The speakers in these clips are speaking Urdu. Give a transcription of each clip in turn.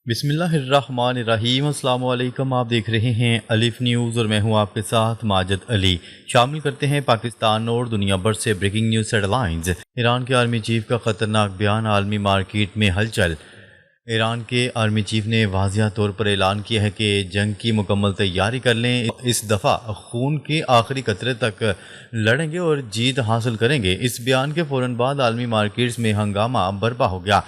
بسم اللہ الرحمن الرحیم۔ السلام علیکم، آپ دیکھ رہے ہیں الف نیوز اور میں ہوں آپ کے ساتھ ماجد علی۔ شامل کرتے ہیں پاکستان اور دنیا بھر سے breaking news headlines. Iran کے آرمی چیف کا خطرناک بیان، عالمی مارکیٹ میں ہلچل۔ ایران کے آرمی چیف نے واضح طور پر اعلان کیا ہے کہ جنگ کی مکمل تیاری کر لیں، اس دفعہ خون کے آخری قطرے تک لڑیں گے اور جیت حاصل کریں گے۔ اس بیان کے فوراً بعد عالمی مارکیٹس میں ہنگامہ برپا ہو گیا۔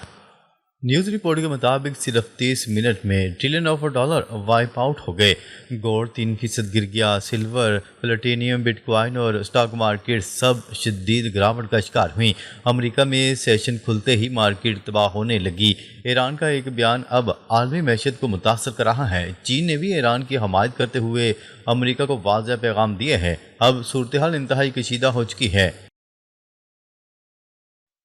نیوز رپورٹ کے مطابق صرف 30 منٹ میں trillion of dollar wipe out ہو گئے۔ گولڈ 3% گر گیا، سلور، پلیٹینیم، بٹ کوائن اور اسٹاک مارکیٹ سب شدید گراوٹ کا شکار ہوئیں۔ امریکہ میں سیشن کھلتے ہی مارکیٹ تباہ ہونے لگی۔ ایران کا ایک بیان اب عالمی معیشت کو متاثر کر رہا ہے۔ چین نے بھی ایران کی حمایت کرتے ہوئے امریکہ کو واضح پیغام دیا ہے۔ اب صورتحال انتہائی کشیدہ ہو چکی ہے۔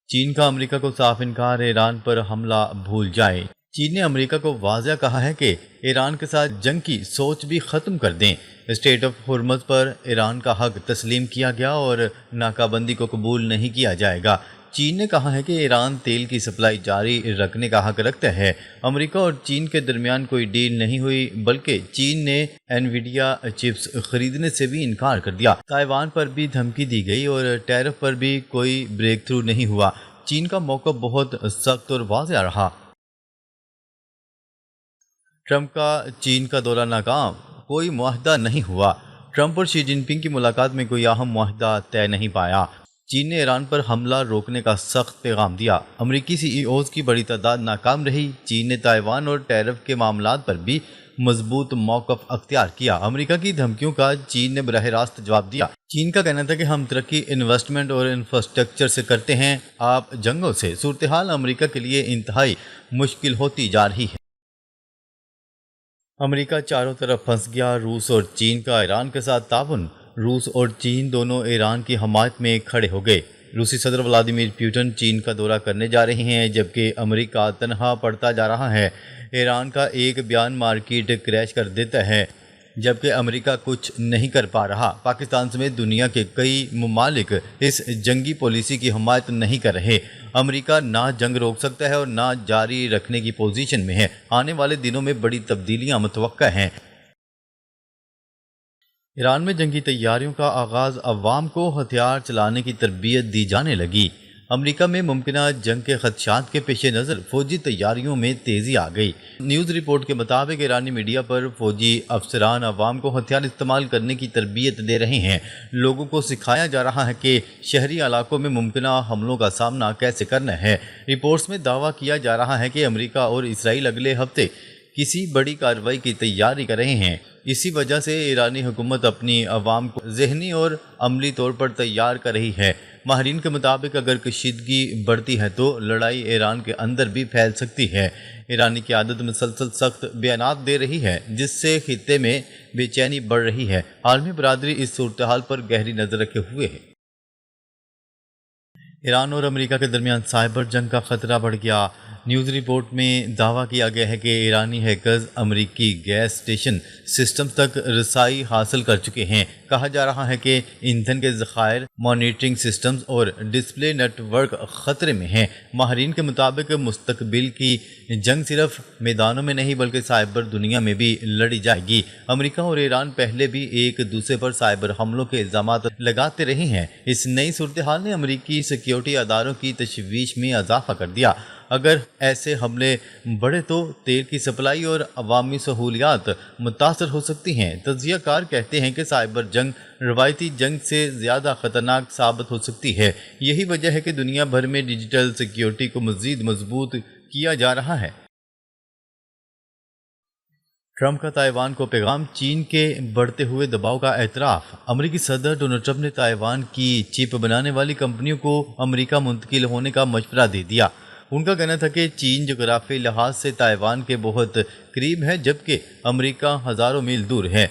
چین کا امریکہ کو صاف انکار، ایران پر حملہ بھول جائیں۔ چین نے امریکہ کو واضح کہا ہے کہ ایران کے ساتھ جنگ کی سوچ بھی ختم کر دیں۔ اسٹریٹ آف ہرمز پر ایران کا حق تسلیم کیا گیا اور ناکہ بندی کو قبول نہیں کیا جائے گا۔ چین نے کہا ہے کہ ایران تیل کی سپلائی جاری رکھنے کا حق رکھتا ہے۔ امریکہ اور چین کے درمیان کوئی ڈیل نہیں ہوئی، بلکہ چین نے انویڈیا چپس خریدنے سے بھی انکار کر دیا۔ تائیوان پر بھی دھمکی دی گئی اور ٹیرف پر بھی کوئی بریک تھرو نہیں ہوا۔ چین کا موقف بہت سخت اور واضح رہا۔ ٹرمپ کا چین کا دورہ ناکام، کوئی معاہدہ نہیں ہوا۔ ٹرمپ اور شی جن پنگ کی ملاقات میں کوئی اہم معاہدہ طے نہیں پایا۔ چین نے ایران پر حملہ روکنے کا سخت پیغام دیا۔ امریکی سی ای اوز کی بڑی تعداد ناکام رہی۔ چین نے تائیوان اور ٹیرف کے معاملات پر بھی مضبوط موقف اختیار کیا۔ امریکہ کی دھمکیوں کا چین نے براہ راست جواب دیا۔ چین کا کہنا تھا کہ ہم ترقی انویسٹمنٹ اور انفراسٹرکچر سے کرتے ہیں، آپ جنگوں سے۔ صورتحال امریکہ کے لیے انتہائی مشکل ہوتی جا رہی ہے۔ امریکہ چاروں طرف پھنس گیا، روس اور چین کا ایران کے ساتھ تعاون۔ روس اور چین دونوں ایران کی حمایت میں کھڑے ہو گئے۔ روسی صدر ولادیمیر پوٹن چین کا دورہ کرنے جا رہے ہیں، جبکہ امریکہ تنہا پڑتا جا رہا ہے۔ ایران کا ایک بیان مارکیٹ کریش کر دیتا ہے، جبکہ امریکہ کچھ نہیں کر پا رہا۔ پاکستان سمیت دنیا کے کئی ممالک اس جنگی پالیسی کی حمایت نہیں کر رہے۔ امریکہ نہ جنگ روک سکتا ہے اور نہ جاری رکھنے کی پوزیشن میں ہے۔ آنے والے دنوں میں بڑی تبدیلیاں متوقع ہیں۔ ایران میں جنگی تیاریوں کا آغاز، عوام کو ہتھیار چلانے کی تربیت دی جانے لگی۔ امریکہ میں ممکنہ جنگ کے خدشات کے پیش نظر فوجی تیاریوں میں تیزی آ گئی۔ نیوز رپورٹ کے مطابق ایرانی میڈیا پر فوجی افسران عوام کو ہتھیار استعمال کرنے کی تربیت دے رہے ہیں۔ لوگوں کو سکھایا جا رہا ہے کہ شہری علاقوں میں ممکنہ حملوں کا سامنا کیسے کرنا ہے۔ رپورٹس میں دعویٰ کیا جا رہا ہے کہ امریکہ اور اسرائیل اگلے ہفتے کسی بڑی کارروائی کی تیاری کر رہے ہیں۔ اسی وجہ سے ایرانی حکومت اپنی عوام کو ذہنی اور عملی طور پر تیار کر رہی ہے۔ ماہرین کے مطابق اگر کشیدگی بڑھتی ہے تو لڑائی ایران کے اندر بھی پھیل سکتی ہے۔ ایرانی قیادت مسلسل سخت بیانات دے رہی ہے، جس سے خطے میں بے چینی بڑھ رہی ہے۔ عالمی برادری اس صورتحال پر گہری نظر رکھے ہوئے ہے۔ ایران اور امریکہ کے درمیان سائبر جنگ کا خطرہ بڑھ گیا۔ نیوز رپورٹ میں دعویٰ کیا گیا ہے کہ ایرانی ہیکرز امریکی گیس اسٹیشن سسٹم تک رسائی حاصل کر چکے ہیں۔ کہا جا رہا ہے کہ ایندھن کے ذخائر، مانیٹرنگ سسٹمز اور ڈسپلے نیٹ ورک خطرے میں ہیں۔ ماہرین کے مطابق مستقبل کی جنگ صرف میدانوں میں نہیں بلکہ سائبر دنیا میں بھی لڑی جائے گی۔ امریکہ اور ایران پہلے بھی ایک دوسرے پر سائبر حملوں کے الزامات لگاتے رہے ہیں۔ اس نئی صورتحال نے امریکی سیکیورٹی اداروں کی تشویش میں اضافہ کر دیا۔ اگر ایسے حملے بڑھے تو تیل کی سپلائی اور عوامی سہولیات متاثر ہو سکتی ہیں۔ تجزیہ کار کہتے ہیں کہ سائبر جنگ روایتی جنگ سے زیادہ خطرناک ثابت ہو سکتی ہے۔ یہی وجہ ہے کہ دنیا بھر میں ڈیجیٹل سیکیورٹی کو مزید مضبوط کیا جا رہا ہے۔ ٹرمپ کا تائیوان کو پیغام، چین کے بڑھتے ہوئے دباؤ کا اعتراف۔ امریکی صدر ڈونلڈ ٹرمپ نے تائیوان کی چپ بنانے والی کمپنیوں کو امریکہ منتقل ہونے کا مشورہ دے دیا۔ ان کا کہنا تھا کہ چین جغرافیائی لحاظ سے تائیوان کے بہت قریب ہے، جبکہ امریکہ ہزاروں میل دور ہے۔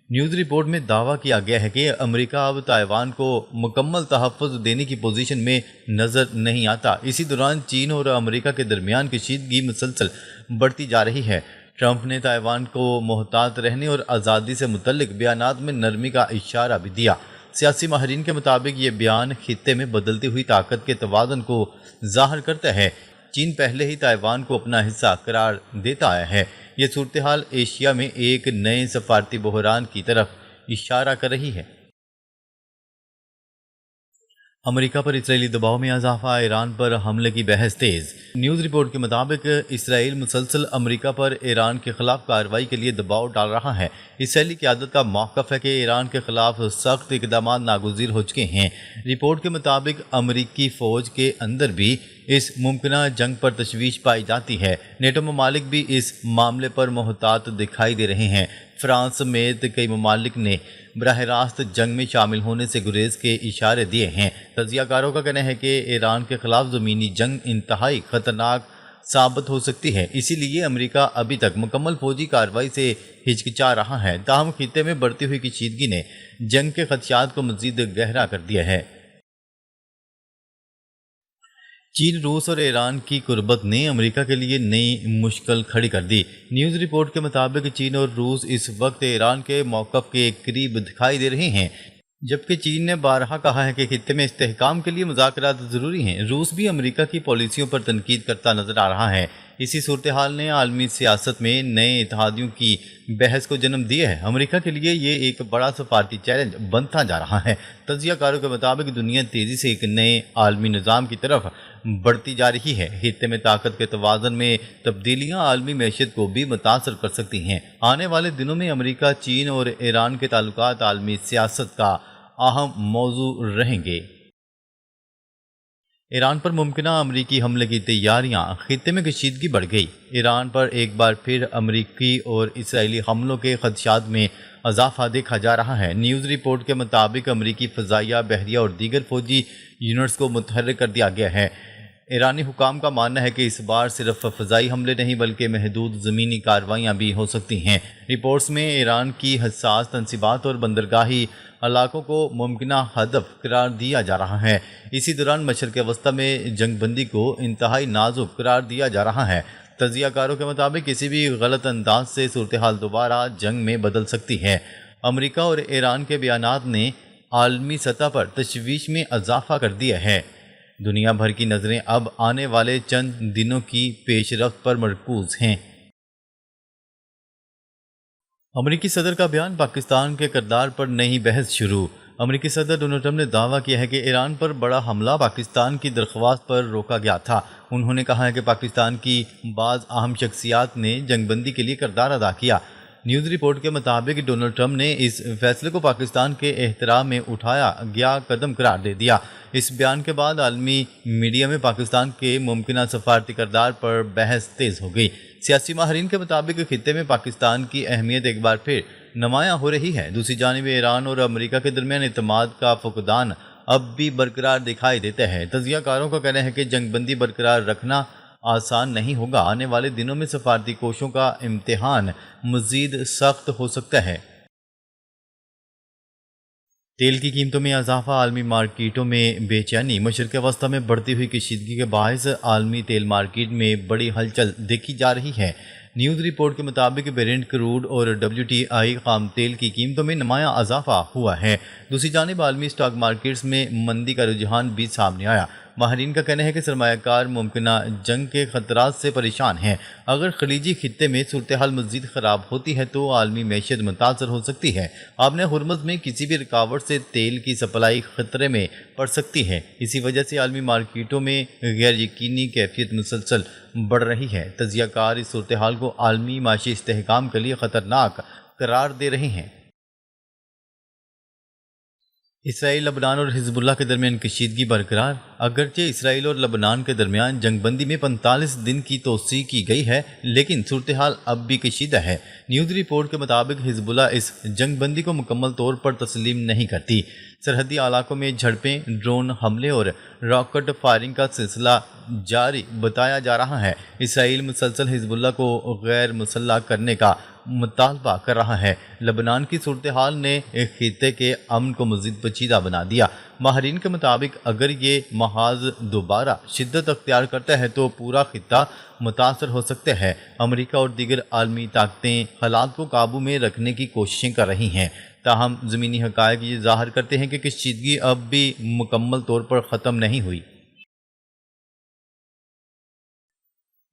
نیوز رپورٹ میں دعویٰ کیا گیا ہے کہ امریکہ اب تائیوان کو مکمل تحفظ دینے کی پوزیشن میں نظر نہیں آتا۔ اسی دوران چین اور امریکہ کے درمیان کشیدگی مسلسل بڑھتی جا رہی ہے۔ ٹرمپ نے تائیوان کو محتاط رہنے اور آزادی سے متعلق بیانات میں نرمی کا اشارہ بھی دیا۔ سیاسی ماہرین کے مطابق یہ بیان خطے میں بدلتی ہوئی طاقت کے توازن کو ظاہر کرتا ہے۔ چین پہلے ہی تائیوان کو اپنا حصہ قرار دیتا آیا ہے۔ یہ صورتحال ایشیا میں ایک نئے سفارتی بحران کی طرف اشارہ کر رہی ہے۔ امریکہ پر اسرائیلی دباؤ میں اضافہ، ایران پر حملے کی بحث تیز۔ نیوز رپورٹ کے مطابق اسرائیل مسلسل امریکہ پر ایران کے خلاف کارروائی کے لیے دباؤ ڈال رہا ہے۔ اسرائیلی قیادت کا موقف ہے کہ ایران کے خلاف سخت اقدامات ناگزیر ہو چکے ہیں۔ رپورٹ کے مطابق امریکی فوج کے اندر بھی اس ممکنہ جنگ پر تشویش پائی جاتی ہے۔ نیٹو ممالک بھی اس معاملے پر محتاط دکھائی دے رہے ہیں۔ فرانس سمیت کئی ممالک نے براہ راست جنگ میں شامل ہونے سے گریز کے اشارے دیے ہیں۔ تجزیہ کاروں کا کہنا ہے کہ ایران کے خلاف زمینی جنگ انتہائی خطرناک ثابت ہو سکتی ہے، اسی لیے امریکہ ابھی تک مکمل فوجی کارروائی سے ہچکچا رہا ہے۔ تاہم خطے میں بڑھتی ہوئی کشیدگی نے جنگ کے خدشات کو مزید گہرا کر دیا ہے۔ چین، روس اور ایران کی قربت نے امریکہ کے لیے نئی مشکل کھڑی کر دی۔ نیوز رپورٹ کے مطابق چین اور روس اس وقت ایران کے موقف کے قریب دکھائی دے رہے ہیں، جبکہ چین نے بارہا کہا ہے کہ خطے میں استحکام کے لیے مذاکرات ضروری ہیں۔ روس بھی امریکہ کی پالیسیوں پر تنقید کرتا نظر آ رہا ہے۔ اسی صورتحال نے عالمی سیاست میں نئے اتحادیوں کی بحث کو جنم دیا ہے۔ امریکہ کے لیے یہ ایک بڑا سفارتی چیلنج بنتا جا رہا ہے۔ تجزیہ کاروں کے مطابق دنیا تیزی سے ایک نئے عالمی نظام کی طرف بڑھتی جا رہی ہے۔ خطے میں طاقت کے توازن میں تبدیلیاں عالمی معیشت کو بھی متاثر کر سکتی ہیں۔ آنے والے دنوں میں امریکہ، چین اور ایران کے تعلقات عالمی سیاست کا اہم موضوع رہیں گے۔ ایران پر ممکنہ امریکی حملے کی تیاریاں، خطے میں کشیدگی بڑھ گئی۔ ایران پر ایک بار پھر امریکی اور اسرائیلی حملوں کے خدشات میں اضافہ دیکھا جا رہا ہے۔ نیوز رپورٹ کے مطابق امریکی فضائیہ، بحریہ اور دیگر فوجی یونٹس کو متحرک کر دیا گیا ہے۔ ایرانی حکام کا ماننا ہے کہ اس بار صرف فضائی حملے نہیں بلکہ محدود زمینی کارروائیاں بھی ہو سکتی ہیں۔ رپورٹس میں ایران کی حساس تنصیبات اور بندرگاہی علاقوں کو ممکنہ ہدف قرار دیا جا رہا ہے۔ اسی دوران مشرق وسطی میں جنگ بندی کو انتہائی نازک قرار دیا جا رہا ہے۔ تجزیہ کاروں کے مطابق کسی بھی غلط انداز سے صورتحال دوبارہ جنگ میں بدل سکتی ہے۔ امریکہ اور ایران کے بیانات نے عالمی سطح پر تشویش میں اضافہ کر دیا ہے۔ دنیا بھر کی نظریں اب آنے والے چند دنوں کی پیش رفت پر مرکوز ہیں۔ امریکی صدر کا بیان، پاکستان کے کردار پر نئی بحث شروع۔ امریکی صدر ڈونلڈ ٹرمپ نے دعویٰ کیا ہے کہ ایران پر بڑا حملہ پاکستان کی درخواست پر روکا گیا تھا۔ انہوں نے کہا ہے کہ پاکستان کی بعض اہم شخصیات نے جنگ بندی کے لیے کردار ادا کیا۔ نیوز رپورٹ کے مطابق ڈونلڈ ٹرمپ نے اس فیصلے کو پاکستان کے احترام میں اٹھایا گیا قدم قرار دے دیا۔ اس بیان کے بعد عالمی میڈیا میں پاکستان کے ممکنہ سفارتی کردار پر بحث تیز ہو گئی۔ سیاسی ماہرین کے مطابق خطے میں پاکستان کی اہمیت ایک بار پھر نمایاں ہو رہی ہے۔ دوسری جانب ایران اور امریکہ کے درمیان اعتماد کا فقدان اب بھی برقرار دکھائی دیتا ہے۔ تجزیہ کاروں کا کہنا ہے کہ جنگ بندی برقرار رکھنا آسان نہیں ہوگا۔ آنے والے دنوں میں سفارتی کوششوں کا امتحان مزید سخت ہو سکتا ہے۔ تیل کی قیمتوں میں اضافہ، عالمی مارکیٹوں میں بے چینی۔ مشرق وسطی میں بڑھتی ہوئی کشیدگی کے باعث عالمی تیل مارکیٹ میں بڑی ہلچل دیکھی جا رہی ہے۔ نیوز رپورٹ کے مطابق برنٹ کروڈ اور WTI خام تیل کی قیمتوں میں نمایاں اضافہ ہوا ہے۔ دوسری جانب عالمی سٹاک مارکیٹس میں مندی کا رجحان بھی سامنے آیا۔ ماہرین کا کہنا ہے کہ سرمایہ کار ممکنہ جنگ کے خطرات سے پریشان ہیں۔ اگر خلیجی خطے میں صورتحال مزید خراب ہوتی ہے تو عالمی معیشت متاثر ہو سکتی ہے۔ آبِ ہرمز میں کسی بھی رکاوٹ سے تیل کی سپلائی خطرے میں پڑ سکتی ہے۔ اسی وجہ سے عالمی مارکیٹوں میں غیر یقینی کیفیت مسلسل بڑھ رہی ہے۔ تجزیہ کار اس صورتحال کو عالمی معاشی استحکام کے لیے خطرناک قرار دے رہے ہیں۔ اسرائیل، لبنان اور حزب اللہ کے درمیان کشیدگی برقرار۔ اگرچہ اسرائیل اور لبنان کے درمیان جنگ بندی میں 45 دن کی توسیع کی گئی ہے، لیکن صورتحال اب بھی کشیدہ ہے۔ نیوز رپورٹ کے مطابق حزب اللہ اس جنگ بندی کو مکمل طور پر تسلیم نہیں کرتی۔ سرحدی علاقوں میں جھڑپیں، ڈرون حملے اور راکٹ فائرنگ کا سلسلہ جاری بتایا جا رہا ہے۔ اسرائیل مسلسل حزب اللہ کو غیر مسلح کرنے کا مطالبہ کر رہا ہے۔ لبنان کی صورتحال نے خطے کے امن کو مزید پیچیدہ بنا دیا۔ ماہرین کے مطابق اگر یہ محاذ دوبارہ شدت اختیار کرتا ہے تو پورا خطہ متاثر ہو سکتا ہے۔ امریکہ اور دیگر عالمی طاقتیں حالات کو قابو میں رکھنے کی کوششیں کر رہی ہیں، تاہم زمینی حقائق یہ ظاہر کرتے ہیں کہ کشیدگی اب بھی مکمل طور پر ختم نہیں ہوئی۔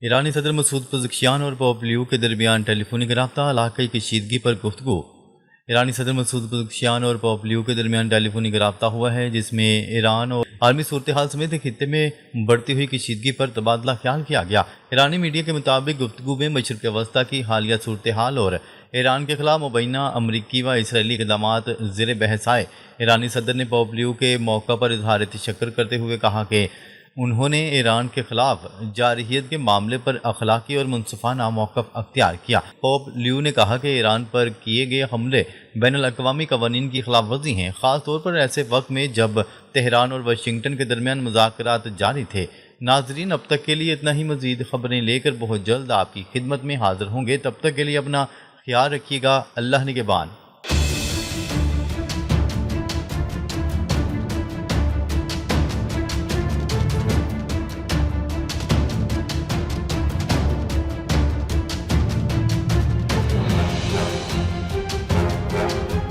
ایرانی صدر مسعود پزشکیان اور پوپ لیو کے درمیان ٹیلی فونک رابطہ، علاقائی کشیدگی پر گفتگو۔ ایرانی صدر مسعود پزشکیان اور پوپ لیو کے درمیان ٹیلی فونک رابطہ ہوا ہے، جس میں ایران اور عالمی صورتحال سمیت خطے میں بڑھتی ہوئی کشیدگی پر تبادلہ خیال کیا گیا۔ ایرانی میڈیا کے مطابق گفتگو میں مشرق وسطیٰ کی حالیہ صورتحال اور ایران کے خلاف مبینہ امریکی و اسرائیلی اقدامات زیر بحث آئے۔ ایرانی صدر نے پوپ لیو کے موقع پر اظہار تشکر کرتے ہوئے کہا کہ انہوں نے ایران کے خلاف جارحیت کے معاملے پر اخلاقی اور منصفانہ موقف اختیار کیا۔ پوپ لیو نے کہا کہ ایران پر کیے گئے حملے بین الاقوامی قوانین کی خلاف ورزی ہیں، خاص طور پر ایسے وقت میں جب تہران اور واشنگٹن کے درمیان مذاکرات جاری تھے۔ ناظرین، اب تک کے لیے اتنا ہی۔ مزید خبریں لے کر بہت جلد آپ کی خدمت میں حاضر ہوں گے۔ تب تک کے لیے اپنا خیال رکھیے گا۔ اللہ نگہبان۔